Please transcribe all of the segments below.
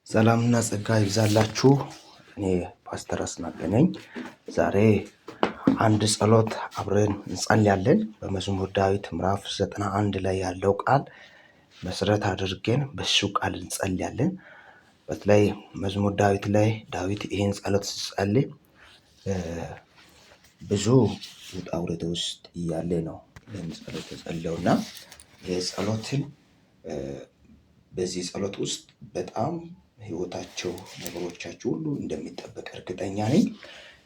ሰላምና ጸጋ ይብዛላችሁ። እኔ ፓስተር አስናቀ ነኝ። ዛሬ አንድ ጸሎት አብረን እንጸልያለን። በመዝሙር ዳዊት ምዕራፍ 91 ላይ ያለው ቃል መሰረት አድርገን በሱ ቃል እንጸልያለን። በተለይ መዝሙር ዳዊት ላይ ዳዊት ይህን ጸሎት ሲጸልይ ብዙ ውጣ ውረድ ውስጥ እያለ ነው ይህን ጸሎት የጸለየውና ይህ ጸሎትን በዚህ ጸሎት ውስጥ በጣም ህይወታቸው ነገሮቻቸው ሁሉ እንደሚጠበቅ እርግጠኛ ነኝ።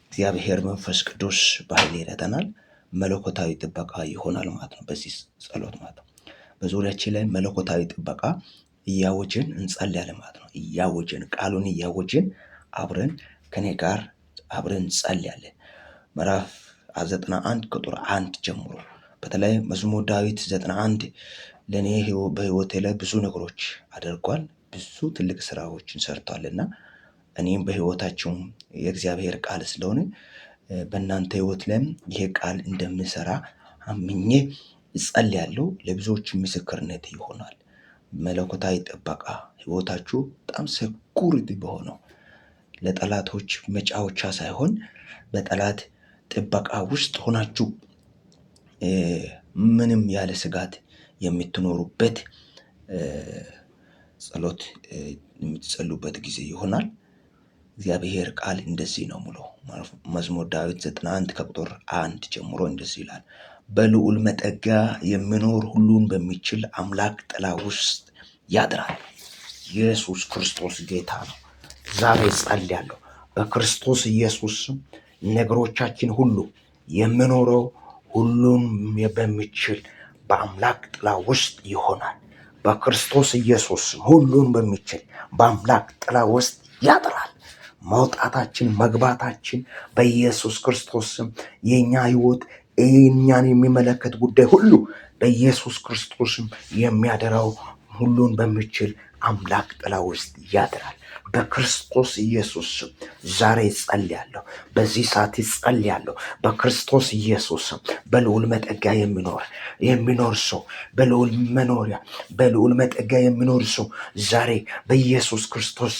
እግዚአብሔር መንፈስ ቅዱስ በኃይል ይረዳናል። መለኮታዊ ጥበቃ ይሆናል ማለት ነው። በዚህ ጸሎት ማለት ነው በዙሪያችን ላይ መለኮታዊ ጥበቃ እያወጅን እንጸልያለን ማለት ነው። እያወጅን ቃሉን እያወጅን አብረን ከኔ ጋር አብረን እንጸልያለን። ምዕራፍ 91 ቁጥር 1 ጀምሮ በተለይ መዝሙር ዳዊት 91 ለኔ በህይወቴ ላይ ብዙ ነገሮች አድርጓል። ብዙ ትልቅ ስራዎችን ሰርቷልና እኔም በህይወታችሁ የእግዚአብሔር ቃል ስለሆነ በእናንተ ህይወት ላይም ይሄ ቃል እንደምሰራ አምኜ እጸልያለሁ። ለብዙዎች ምስክርነት ይሆናል። መለኮታዊ ጥበቃ ህይወታችሁ በጣም ሴኩሪቲ በሆነው ለጠላቶች መጫወቻ ሳይሆን በጠላት ጥበቃ ውስጥ ሆናችሁ ምንም ያለ ስጋት የምትኖሩበት ጸሎት የምትጸልዩበት ጊዜ ይሆናል። እግዚአብሔር ቃል እንደዚህ ነው ሙሉ መዝሙር ዳዊት 91 ከቁጥር 1 ጀምሮ እንደዚህ ይላል። በልዑል መጠጊያ የሚኖር ሁሉን በሚችል አምላክ ጥላ ውስጥ ያድራል። ኢየሱስ ክርስቶስ ጌታ ነው። ዛሬ ጸልያለሁ በክርስቶስ ኢየሱስ ነገሮቻችን ሁሉ የሚኖረው ሁሉን በሚችል በአምላክ ጥላ ውስጥ ይሆናል። በክርስቶስ ኢየሱስ ሁሉን በሚችል በአምላክ ጥላ ውስጥ ያድራል። መውጣታችን መግባታችን በኢየሱስ ክርስቶስ የኛ ህይወት እኛን የሚመለከት ጉዳይ ሁሉ በኢየሱስ ክርስቶስ የሚያደራው ሁሉን በሚችል አምላክ ጥላ ውስጥ ያድራል። በክርስቶስ ኢየሱስ ዛሬ ጸልያለሁ። በዚህ ሰዓት ጸልያለሁ። በክርስቶስ ኢየሱስ በልዑል መጠጊያ የሚኖር ሰው በልዑል መኖሪያ በልዑል መጠጊያ የሚኖር ሰው ዛሬ በኢየሱስ ክርስቶስ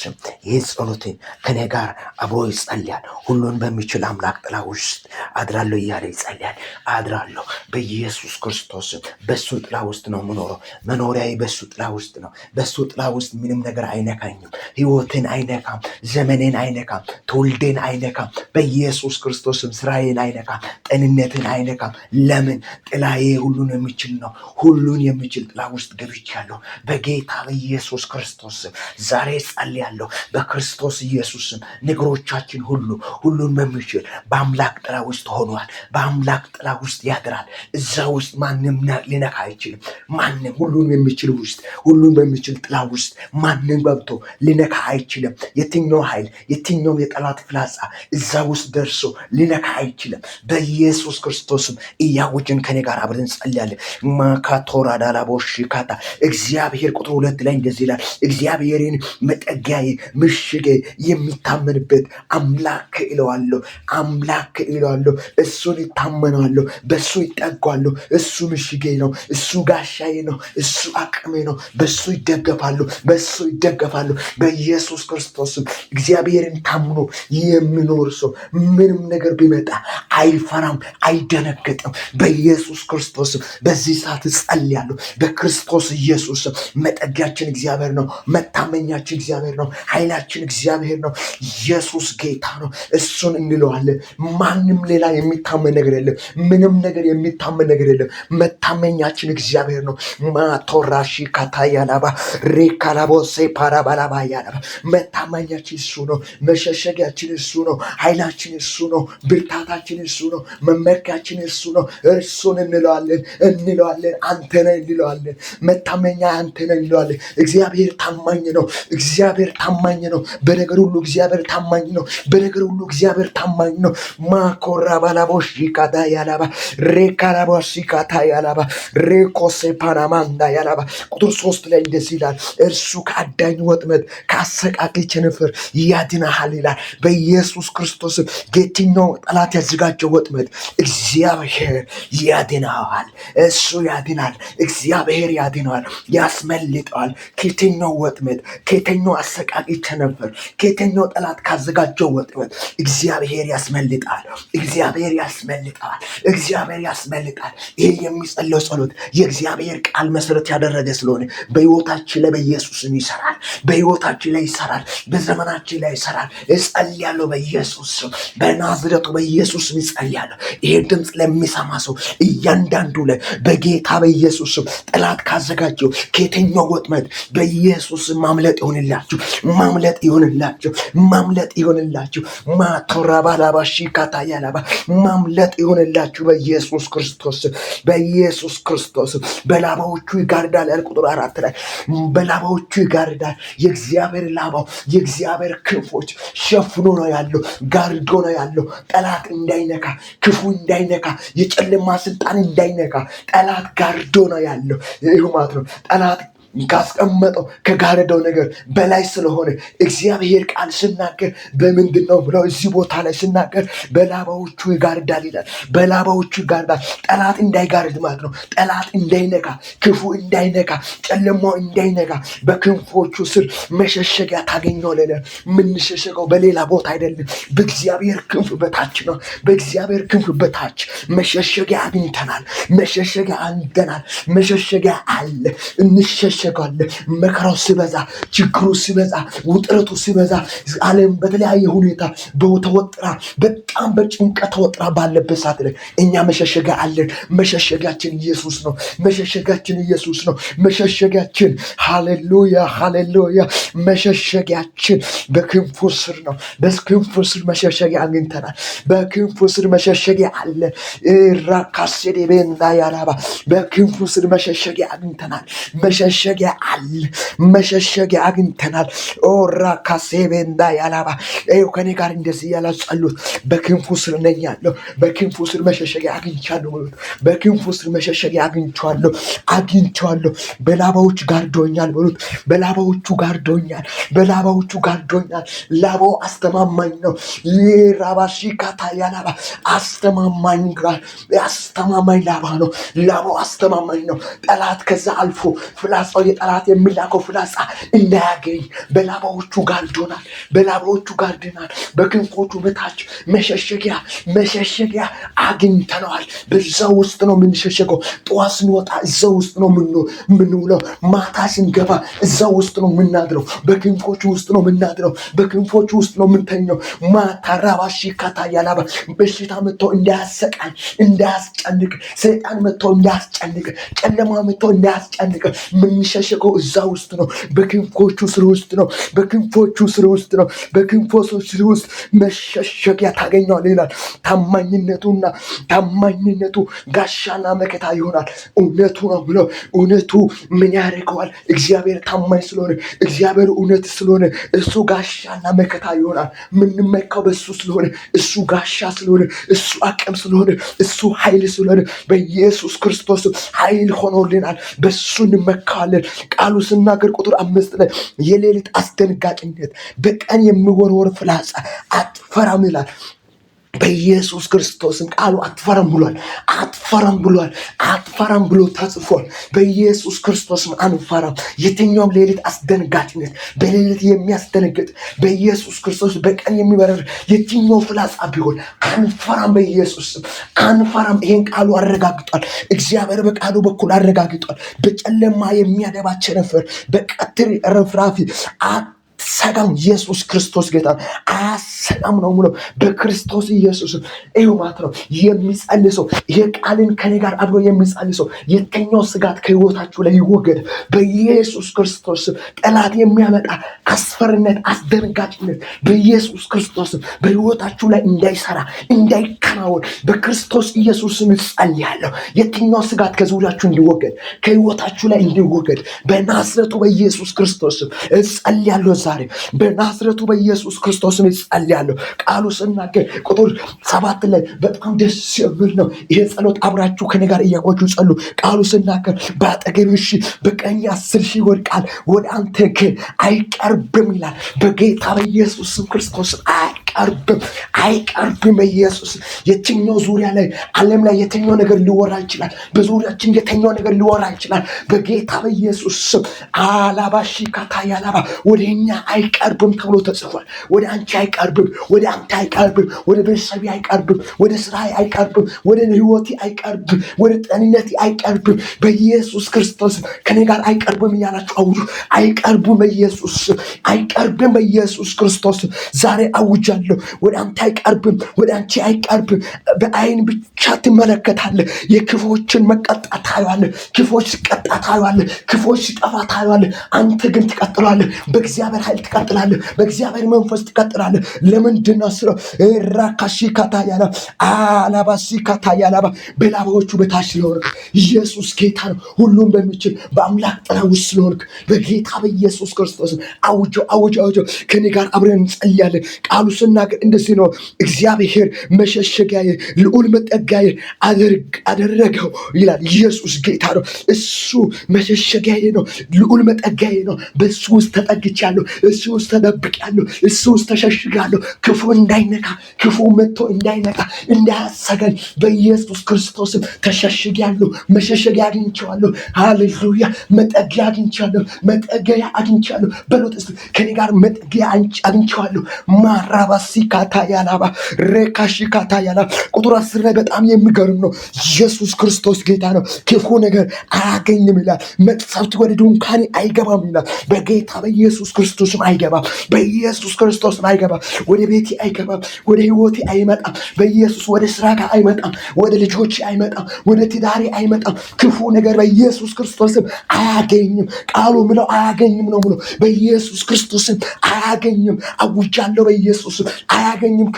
ይህ ጸሎቴን ከኔ ጋር አብሮ ይጸልያል። ሁሉን በሚችል አምላክ ጥላ ውስጥ አድራለሁ እያለ ይጸልያል። አድራለሁ በኢየሱስ ክርስቶስ በሱ ጥላ ውስጥ ነው የምኖረው። መኖሪያዬ በሱ ጥላ ውስጥ ነው። በሱ ጥላ ውስጥ ምንም ነገር አይነካኝም። ህይወቴን አይነካም። ዘመኔን አይነካም። ትውልዴን አይነካም። በኢየሱስ ክርስቶስም ስራዬን አይነካም። ጤንነትን አይነካም። ለምን? ጥላዬ ሁሉን የሚችል ነው። ሁሉን የሚችል ጥላ ውስጥ ገብቻለሁ። በጌታ በኢየሱስ ክርስቶስ ዛሬ ጸልያለሁ። በክርስቶስ ኢየሱስ ነገሮቻችን ሁሉን በሚችል በአምላክ ጥላ ውስጥ ሆኗል። በአምላክ ጥላ ውስጥ ያድራል። እዛ ውስጥ ማንም ሊነካ አይችልም። ማንም ሁሉን የሚችል ውስጥ ሁሉን በሚችል ጥላ ውስጥ ማንም ገብቶ ሊነካ አይችልም። የትኛው ኃይል የትኛውም የጠላት ፍላጻ እዛ ውስጥ ደርሶ ሊነካ አይችልም። በኢየሱስ ክርስቶስም እያወጅን ከኔ ጋር አብረን እንጸልያለን። ማካቶራ ዳላቦሽ ካታ እግዚአብሔር ቁጥር 2 ላይ እንደዚህ ይላል። እግዚአብሔርን መጠጊያዬ ምሽጌ የሚታመንበት አምላክ እለዋለሁ። አምላክ እለዋለሁ። እሱን ይታመናለሁ። በሱ ይጠጓለሁ። እሱ ምሽጌ ነው። እሱ ጋሻዬ ነው። እሱ አቅሜ ነው። በሱ ይደገፋሉ። በሱ ይደገፋሉ። በኢየሱስ ክርስቶስም እግዚአብሔርን ታምኖ የሚኖር ሰው ምንም ነገር ቢመጣ አይፈራም፣ አይደነገጥም። በኢየሱስ ክርስቶስም በዚህ ሰዓት ጸልያለሁ። በክርስቶስ ኢየሱስ መጠጊያችን እግዚአብሔር ነው። መታመኛችን እግዚአብሔር ነው። ኃይላችን እግዚአብሔር ነው። ኢየሱስ ጌታ ነው። እሱን እንለዋለን። ማንም ሌላ የሚታመን ነገር የለም። ምንም ነገር የሚታመን ነገር የለም። መታመኛችን እግዚአብሔር ነው። ማቶራሺ ካታያላባ ሬካላቦሴ ፓራባላባ ያላባ መታመኛችን እሱ ነው። መሸሸጊያችን እሱ ነው። ኃይላችን እሱ ነው። ብርታታችን እሱ ነው። መመኪያችን እሱ ነው። እርሱን እንለዋለን። አንተ ነህ እንለዋለን። መታመኛ አንተ ነህ እንለዋለን። እግዚአብሔር ታማኝ ነው። እግዚአብሔር ታማኝ ነው። በነገር ሁሉ እግዚአብሔር ታማኝ ነው። በነገር ሁሉ እግዚአብሔር ታማኝ ነው። ማኮራ ባላቦሽ ካታ ያላባ ሬካላቦሽ ካታ ያላባ ሬኮሴ ፓናማንዳ ያላባ ቁጥር 3 ላይ እንደዚህ ይላል። እርሱ ከአዳኝ ወጥመድ ከአሰቃቂ ቸነፈር ያድናሃል ይላል። በኢየሱስ ክርስቶስ የትኛው ጠላት ያዘጋጀው ወጥመድ እግዚአብሔር ያድናዋል። እሱ ያድናል። እግዚአብሔር ያድናዋል፣ ያስመልጠዋል። ከየትኛው ወጥመድ፣ ከየትኛው አሰቃቂ ቸነፈር፣ ከየትኛው ጠላት ካዘጋጀው ወጥመድ እግዚአብሔር ያስመልጣል። እግዚአብሔር ያስመልጣል። እግዚአብሔር ያስመልጣል። ይሄ የሚጸለው ጸሎት የእግዚአብሔር ቃል መሰረት ያደረገ ስለሆነ በሕይወታችን ላይ በኢየሱስም ይሰራል። በሕይወታችን ላይ ይሰራል። በዘመናችን ላይ ይሰራል። እጸልያለሁ በኢየሱስ ስም፣ በናዝሬቱ በኢየሱስም እጸልያለሁ። ይሄ ድምፅ ለሚሰማ ሰው እያንዳንዱ ላይ በጌታ በኢየሱስ ስም ጠላት ካዘጋጀው ከየትኛው ወጥመድ በኢየሱስ ማምለጥ ይሆንላችሁ፣ ማምለጥ ይሆንላችሁ፣ ማምለጥ ይሆንላችሁ። ማቶራባላባሺ ካታያላባ ማምለጥ ይሆንላችሁ በኢየሱስ ክርስቶስ፣ በኢየሱስ ክርስቶስ። በላባዎቹ ይጋርዳል ያለ ቁጥር 4 ላይ በላባዎቹ ይጋርዳል። የእግዚአብሔር ላባው የእግዚአብሔር ክንፎች ሸፍኖ ነው ያለው፣ ጋርዶ ነው ያለው። ጠላት እንዳይነካ፣ ክፉ እንዳይነካ፣ የጨለማ ስልጣን እንዳይነካ ጠላት ጋርዶ ነው ያለው። ይህ ማለት ነው ጠላት ካስቀመጠው ከጋረደው ነገር በላይ ስለሆነ እግዚአብሔር ቃል ስናገር በምንድን ነው ብለው እዚህ ቦታ ላይ ስናገር በላባዎቹ ይጋርዳል ይላል። በላባዎቹ ይጋርዳል። ጠላት እንዳይጋርድ ማለት ነው። ጠላት እንዳይነካ፣ ክፉ እንዳይነካ፣ ጨለማው እንዳይነካ በክንፎቹ ስር መሸሸጊያ ታገኘዋለህ። የምንሸሸገው በሌላ ቦታ አይደለም፣ በእግዚአብሔር ክንፍ በታች ነው። በእግዚአብሔር ክንፍ በታች መሸሸጊያ አግኝተናል። መሸሸጊያ አግኝተናል። መሸሸጊያ አለ። እንሸሸጋለን። መከራው ሲበዛ፣ ችግሩ ሲበዛ፣ ውጥረቱ ሲበዛ፣ ዓለም በተለያየ ሁኔታ በተወጥራ በጣም በጭንቀት ተወጥራ ባለበት ሰዓት ላይ እኛ መሸሸጊያ አለን። መሸሸጊያችን ኢየሱስ ነው። መሸሸጊያችን ኢየሱስ ነው። መሸሸጊያችን ሃሌሉያ፣ ሃሌሉያ። መሸሸጊያችን በክንፉ ስር ነው። በክንፉ ስር መሸሸጊያ አግኝተናል። በክንፉ ስር መሸሸጊያ አለ። ራካሴዴ ቤንዳ ያላባ በክንፉ ስር መሸሸጊያ አግኝተናል። መሸሸጊያ አለ። መሸሸጊያ አግኝተናል። ራካሴ ቤንዳ ያላባ ይኸው ከኔ ጋር እንደዚህ ያላ ጸሎት በክንፉ ስር ነኝ ያለው። በክንፉ ስር መሸሸጊያ አግኝቻለሁ። በክንፉ ስር መሸሸጊያ አግኝቻለሁ። አግኝቻለሁ። በላባዎቹ ጋርዶኛል በሉት። በላባዎቹ ጋርዶኛል። በላባዎቹ ጋርዶኛል። ላባው አስተማማኝ ነው። ይራባሺ ካታ ያላባ አስተማማኝ ጋር አስተማማኝ ላባ ነው። ላባው አስተማማኝ ነው። ጠላት ከዛ አልፎ ፍላጻው የጠላት የሚላከው ፍላጻ እንዳያገኝ በላባዎቹ ጋርዶናል። በላባዎቹ ጋርደናል። በክንፎቹ በታች መሸሸጊያ አግኝተነዋል። በዛ ውስጥ ነው የምንሸሸገው። ጠዋት ስንወጣ እዛ ውስጥ ነው የምንውለው። ማታ ስንገባ እዛ ውስጥ ነው የምናድረው። በክንፎቹ ውስጥ ነው የምናድረው። በክንፎቹ ውስጥ ነው የምንተኘው። ማታ ራባሺ ካታ ያላባ በሽታ መጥቶ እንዳያሰቃኝ፣ እንዳያስጨንቅ፣ ሰይጣን መጥቶ እንዳያስጨንቅ፣ ጨለማ መጥቶ እንዳያስጨንቅ የምንሸሸገው እዛ ውስጥ ነው። በክንፎቹ ስር ውስጥ ነው። በክንፎቹ ስር ውስጥ ነው። በክንፎቹ ስር ውስጥ መሸሸጊያ ታገኘዋል ይላል። ታማኝነቱ ጋሻና መከታ ይሆናል። እውነቱ ነው ብሎ እውነቱ ምን ያደርገዋል? እግዚአብሔር ታማኝ ስለሆነ፣ እግዚአብሔር እውነት ስለሆነ እሱ ጋሻና መከታ ይሆናል። የምንመካው በሱ ስለሆነ፣ እሱ ጋሻ ስለሆነ፣ እሱ አቅም ስለሆነ፣ እሱ ኃይል ስለሆነ በኢየሱስ ክርስቶስ ኃይል ሆኖልናል። በሱ እንመካለን። ቃሉ ስናገር ቁጥር 5 ላይ የሌሊት አስደንጋጭነት፣ በቀን የሚወረወር ፍላጻ አትፈራም ይላል። በኢየሱስ ክርስቶስም ቃሉ አትፈራም ብሏል። አትፈራም ብሏል። አትፈራም ብሎ ተጽፏል። በኢየሱስ ክርስቶስም አንፈራም። የትኛውም ሌሊት አስደንጋጭነት፣ በሌሊት የሚያስደነግጥ በኢየሱስ ክርስቶስ በቀን የሚበረር የትኛው ፍላጻ ቢሆን አንፈራም። በኢየሱስም አንፈራም። ይሄን ቃሉ አረጋግጧል። እግዚአብሔር በቃሉ በኩል አረጋግጧል። በጨለማ የሚያደባ ቸነፈር፣ በቀትር ረፍራፊ ሰላም ኢየሱስ ክርስቶስ ጌታ ሰላም ነው ብሎ በክርስቶስ ኢየሱስ ይኸው ማለት ነው የሚጸልሰው። ይሄ ቃልን ከኔ ጋር አብሮ የሚጸልሰው የትኛው ስጋት ከህይወታችሁ ላይ ይወገድ በኢየሱስ ክርስቶስ። ጠላት የሚያመጣ አስፈሪነት፣ አስደንጋጭነት በኢየሱስ ክርስቶስ በህይወታችሁ ላይ እንዳይሰራ፣ እንዳይከናወን በክርስቶስ ኢየሱስ እጸልያለሁ። የትኛው ስጋት ከዙሪያችሁ እንዲወገድ፣ ከህይወታችሁ ላይ እንዲወገድ በናዝሬቱ በኢየሱስ ክርስቶስ እጸልያለሁ። ዛሬ በናዝሬቱ በኢየሱስ ክርስቶስ ጸልያለሁ። ቃሉ ስናገር ቁጥር 7 ላይ በጣም ደስ የሚል ነው። ይሄ ጸሎት አብራችሁ ከኔ ጋር እያቆዩ ጸሉ። ቃሉ ስናገር በአጠገብህ በቀኝ 10,000 ይወድቃል፣ ወደ አንተ ግን አይቀርብም ይላል። በጌታ በኢየሱስ ክርስቶስ አይቀርብም። በኢየሱስ የትኛው ዙሪያ ላይ ዓለም ላይ የትኛው ነገር ሊወራ ይችላል። በዙሪያችን የትኛው ነገር ሊወራ ይችላል። በጌታ በኢየሱስ አላባሺ ካታያላባ ወደኛ አይቀርብም ተብሎ ተጽፏል። ወደ አንቺ አይቀርብም፣ ወደ አንተ አይቀርብም፣ ወደ ቤተሰብ አይቀርብም፣ ወደ ስራ አይቀርብም፣ ወደ ህይወት አይቀርብም፣ ወደ ጤንነት አይቀርብም። በኢየሱስ ክርስቶስ ከኔ ጋር አይቀርብም እያላችሁ አውጁ። አይቀርብም፣ በኢየሱስ አይቀርብም። በኢየሱስ ክርስቶስ ዛሬ አውጃለሁ። ወደ አንተ አይቀርብም፣ ወደ አንቺ አይቀርብም። በአይን ብቻ ትመለከታለህ። የክፎችን መቀጣት ታያለህ። ክፎች ሲቀጣ ታያለህ። ክፎች ሲጠፋ ታያለህ። አንተ ግን ትቀጥላለህ። በእግዚአብሔር ኃይል ትቀጥላለህ። በእግዚአብሔር መንፈስ ትቀጥላለህ። ለምንድን ነው ስለው ራካሺ ካታያላ አላባሲ ካታያላ በላባዎቹ በታች ስለሆንክ ኢየሱስ ጌታ ነው። ሁሉም በሚችል በአምላክ ጥላ ውስጥ ስለሆንክ በጌታ በኢየሱስ ክርስቶስ አውጆ ከኔ ጋር አብረን እንጸልያለን። ቃሉ ስናገር እንደዚህ ነው። እግዚአብሔር መሸሸጊያዬ ልዑል መጠጊያዬ አደረገው ይላል። ኢየሱስ ጌታ ነው። እሱ መሸሸጊያዬ ነው፣ ልዑል መጠጊያዬ ነው። በሱ ውስጥ ተጠግቻለሁ፣ እሱ ውስጥ ተደብቄያለሁ፣ እሱ ውስጥ ተሸሽጋለሁ። ክፉ እንዳይነካ፣ ክፉ መጥቶ እንዳይነካ እንዳያሰገኝ በኢየሱስ ክርስቶስም ተሸሽጊያለሁ። መሸሸጊያ አግኝቼዋለሁ። ሃሌሉያ። መጠጊያ አግኝቻለሁ፣ መጠጊያ አግኝቻለሁ። በሉት እስቲ ከኔ ጋር መጠጊያ አግኝቼዋለሁ። ማራባሲ ካታያላባ ሬካሺ ካታያላ ቁጥር 10 ላይ በጣም የሚገርም ነው። ኢየሱስ ክርስቶስ ጌታ ነው። ክፉ ነገር አያገኝም ይላል። መቅሰፍት ወደ ድንኳኔ አይገባም ይላል። በጌታ በኢየሱስ ክርስቶስም አይገባም። በኢየሱስ ክርስቶስም አይገባም። ወደ ቤቴ አይገባም። ወደ ህይወቴ አይመጣም። በኢየሱስ ወደ ስራ ጋር አይመጣም። ወደ ልጆቼ አይመጣም። ወደ ትዳሬ አይመጣም። ክፉ ነገር በኢየሱስ ክርስቶስም አያገኝም። ቃሉ ምለው አያገኝም ነው ምለው። በኢየሱስ ክርስቶስም አያገኝም። አውጃለሁ። በኢየሱስም አያገኝም።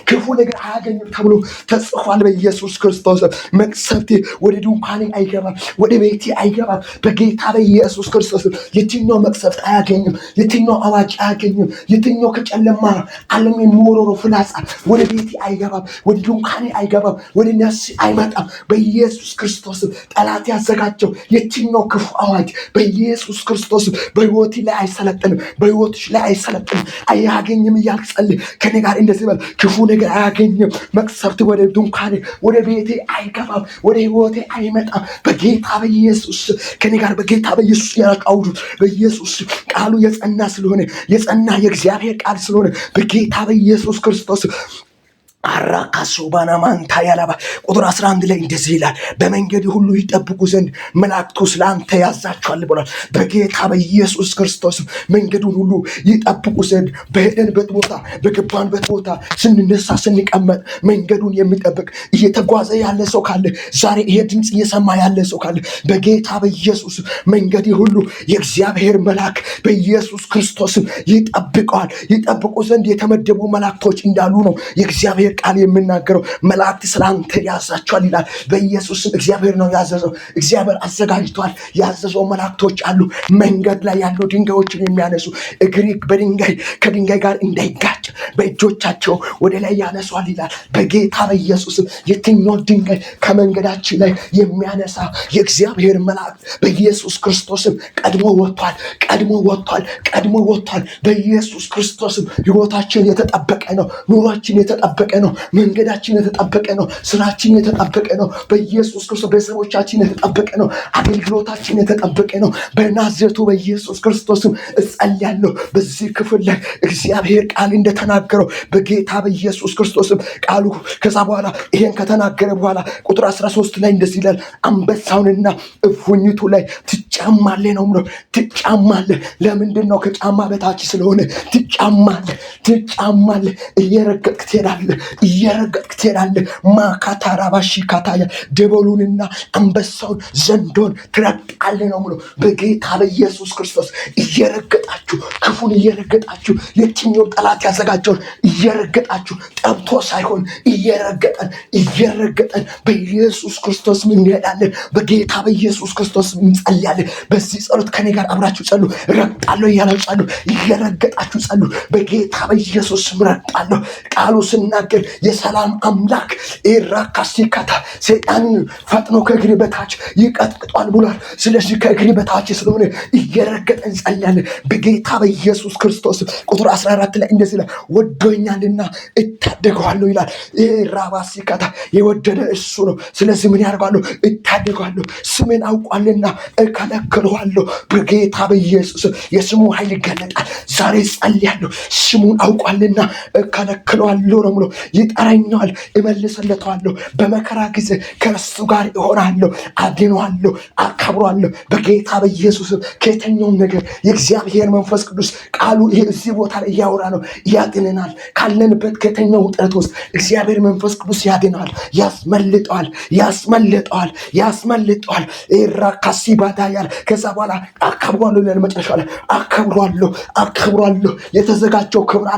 ክፉ ነገር አያገኝም ተብሎ ተጽፏል። በኢየሱስ ክርስቶስ መቅሰፍቴ ወደ ድንኳኔ አይገባም፣ ወደ ቤቴ አይገባም። በጌታ በኢየሱስ ክርስቶስ የትኛው መቅሰፍት አያገኝም። የትኛው አዋጅ አያገኝም። የትኛው ከጨለማ ዓለም የሚወረረው ፍላጻ ወደ ቤቴ አይገባም፣ ወደ ድንኳኔ አይገባም፣ ወደ ነፍሴ አይመጣም። በኢየሱስ ክርስቶስ ጠላት ያዘጋጀው የትኛው ክፉ አዋጅ በኢየሱስ ክርስቶስ በህይወቴ ላይ አይሰለጥንም፣ በህይወትሽ ላይ አይሰለጥንም፣ አያገኝም እያልክ ጸልይ። ከኔ ጋር እንደዚህ በል። ክፉ ነገር አያገኝም። መቅሰፍት ወደ ድንኳኔ ወደ ቤቴ አይገባም፣ ወደ ህይወቴ አይመጣም። በጌታ በኢየሱስ ከኔ ጋር በጌታ በኢየሱስ ያቃውዱ። በኢየሱስ ቃሉ የጸና ስለሆነ የጸና የእግዚአብሔር ቃል ስለሆነ በጌታ በኢየሱስ ክርስቶስ አራካሱባና ማንታ ያላባ ቁጥር 11 ላይ እንደዚህ ይላል። በመንገድ ሁሉ ይጠብቁ ዘንድ መላእክቱ ስለአንተ ያዛቸዋል ብሏል። በጌታ በኢየሱስ ክርስቶስ መንገዱን ሁሉ ይጠብቁ ዘንድ በሄደንበት ቦታ በገባንበት ቦታ ስንነሳ ስንቀመጥ መንገዱን የሚጠብቅ እየተጓዘ ያለ ሰው ካለ ዛሬ ይሄ ድምፅ እየሰማ ያለ ሰው ካለ በጌታ በኢየሱስ መንገድ ሁሉ የእግዚአብሔር መልአክ በኢየሱስ ክርስቶስ ይጠብቀዋል። ይጠብቁ ዘንድ የተመደቡ መላእክቶች እንዳሉ ነው የእግዚአብሔር ቃል የምናገረው። መላእክት ስላንተ ያዛቸዋል ይላል። በኢየሱስም እግዚአብሔር ነው ያዘዘው። እግዚአብሔር አዘጋጅቷል። ያዘዘው መላእክቶች አሉ። መንገድ ላይ ያሉ ድንጋዮችን የሚያነሱ እግሪ ከድንጋይ ጋር እንዳይጋጭ በእጆቻቸው ወደ ላይ ያነሷል ይላል። በጌታ በኢየሱስም የትኛው ድንጋይ ከመንገዳችን ላይ የሚያነሳ የእግዚአብሔር መላእክት በኢየሱስ ክርስቶስም ቀድሞ ወጥቷል። በኢየሱስ ክርስቶስም ህይወታችን የተጠበቀ ነው። ኑሯችን የተጠበቀ ነው። መንገዳችን የተጠበቀ ነው። ስራችን የተጠበቀ ነው። በኢየሱስ ክርስቶስ ቤተሰቦቻችን የተጠበቀ ነው። አገልግሎታችን የተጠበቀ ነው። በናዝሬቱ በኢየሱስ ክርስቶስም እጸልያለሁ። በዚህ ክፍል ላይ እግዚአብሔር ቃል እንደተናገረው በጌታ በኢየሱስ ክርስቶስም ቃሉ ከዛ በኋላ ይሄን ከተናገረ በኋላ ቁጥር 13 ላይ እንደዚህ ይላል። አንበሳውንና እፉኝቱ ላይ ትጫማለህ ነው ምለው። ትጫማለህ። ለምንድን ነው? ከጫማ በታች ስለሆነ ትጫማለህ። እየረገጥክ ትሄዳለህ። ማካታራባሺ ካታያ ደቦሉንና አንበሳውን ዘንዶን ትረግጣለህ ነው ምለው። በጌታ በኢየሱስ ክርስቶስ እየረገጣችሁ ክፉ ክፉን እየረገጣችሁ የትኛው ጠላት ያዘጋጀውን እየረገጣችሁ ጠብቶ ሳይሆን እየረገጠን በኢየሱስ ክርስቶስ እንሄዳለን። በጌታ በኢየሱስ ክርስቶስ እንጸልያለን። በዚህ ጸሎት ከኔ ጋር አብራችሁ ጸሉ። ረግጣለሁ እያላችሁ ጸሉ። እየረገጣችሁ ጸሉ። በጌታ በኢየሱስ ረግጣለሁ። ቃሉ ስናገር የሰላም አምላክ ኢራካሲካታ ሰይጣንን ፈጥኖ ከእግሬ በታች ይቀጥቅጧል ብሏል። ስለዚህ ከእግሬ በታች ስለሆነ እየረገጠን እንጸልያለን በጌታ በኢየሱስ ክርስቶስ። ቁጥር 14 ላይ እንደዚህ ይላል፣ ወዶኛልና እታደገዋለሁ ይላል። ራባሲካታ የወደደ እሱ ነው። ስለዚህ ምን ያደርጋለሁ? እታደገዋለሁ። ስሜን አውቋልና እከለክለዋለሁ። በጌታ በኢየሱስ የስሙ ኃይል ይገለጣል። ዛሬ ጸልያለሁ። ስሙን አውቋልና እከለክለዋለሁ ነው ብሎ ይጠራኛል፣ እመልስለታለሁ። በመከራ ጊዜ ከእሱ ጋር እሆናለሁ፣ አድነዋለሁ፣ አከብሯለሁ። በጌታ በኢየሱስ ከየትኛውም ነገር የእግዚአብሔር መንፈስ ቅዱስ ቃሉ እዚህ ቦታ ላይ እያወራ ነው። ያድነናል። ካለንበት ከየትኛው ውጥረት ውስጥ እግዚአብሔር መንፈስ ቅዱስ ያድነዋል፣ ያስመልጠዋል። ራካሲባዳያል ከዛ በኋላ አከብሯለሁ ይላል። መጨረሻ ላይ አከብሯለሁ። የተዘጋጀው ክብር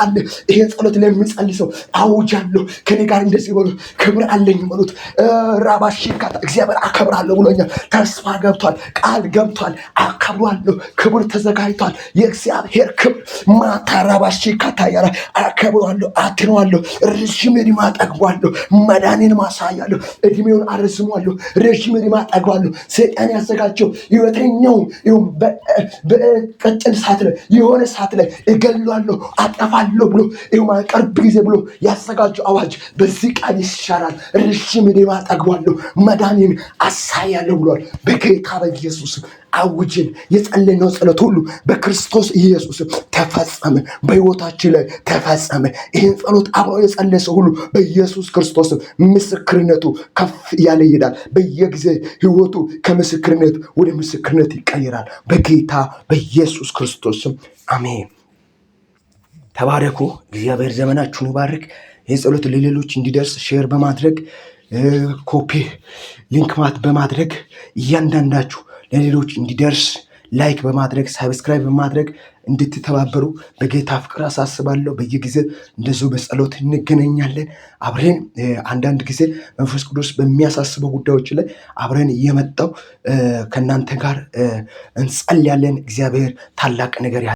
አለ። ይሄ ጸሎት ለሚጸልይ ሰው አውጃለሁ። ከኔ ጋር እንደዚህ በሉ፣ ክብር አለኝ በሉት። ራባሺካታ እግዚአብሔር አከብራለሁ ብሎኛል። ተስፋ ገብቷል፣ ቃል ገብቷል። አከብሯለሁ። ክብር ተዘጋጅቷል። የእግዚአብሔር ክብር ማታ ራባሺካታ ያራ አከብሯለሁ፣ አድነዋለሁ፣ ረዥም ዕድሜ አጠግቧለሁ፣ መዳኔን ማሳያለሁ፣ እድሜውን አረዝሟለሁ፣ ረዥም ዕድሜ አጠግቧለሁ። ሰይጣን ያዘጋጀው ህይወተኛው በቀጭን ሰዓት ላይ የሆነ ሰዓት ላይ እገላለሁ፣ አጠፋለሁ ብሎ ቅርብ ጊዜ ብሎ ያዘጋጀው አዋጅ በዚህ ቃል ይሻራል። ረዥም ዕድሜ አጠግቧለሁ፣ መዳኔን አሳያለሁ ብሏል። በጌታ በኢየሱስ አውጅን። የጸለይነው ጸሎት ሁሉ በክርስቶስ ኢየሱስ ተፈጸመ፣ በህይወታችን ላይ ተፈጸመ። ይህን ጸሎት አብሮ የጸለየ ሰው ሁሉ በኢየሱስ ክርስቶስ ምስክርነቱ ከፍ እያለ ይሄዳል። በየጊዜ ህይወቱ ከምስክርነት ወደ ምስክርነት ይቀየራል። በጌታ በኢየሱስ ክርስቶስ አሜን። ተባረኩ። እግዚአብሔር ዘመናችሁን ይባርክ። ይህ ጸሎት ለሌሎች እንዲደርስ ሼር በማድረግ ኮፒ ሊንክ በማድረግ እያንዳንዳችሁ ለሌሎች እንዲደርስ ላይክ በማድረግ ሳብስክራይብ በማድረግ እንድትተባበሩ በጌታ ፍቅር አሳስባለሁ። በየጊዜ እንደዚሁ በጸሎት እንገናኛለን። አብረን አንዳንድ ጊዜ መንፈስ ቅዱስ በሚያሳስበው ጉዳዮች ላይ አብረን እየመጣው ከእናንተ ጋር እንጸልያለን። እግዚአብሔር ታላቅ ነገር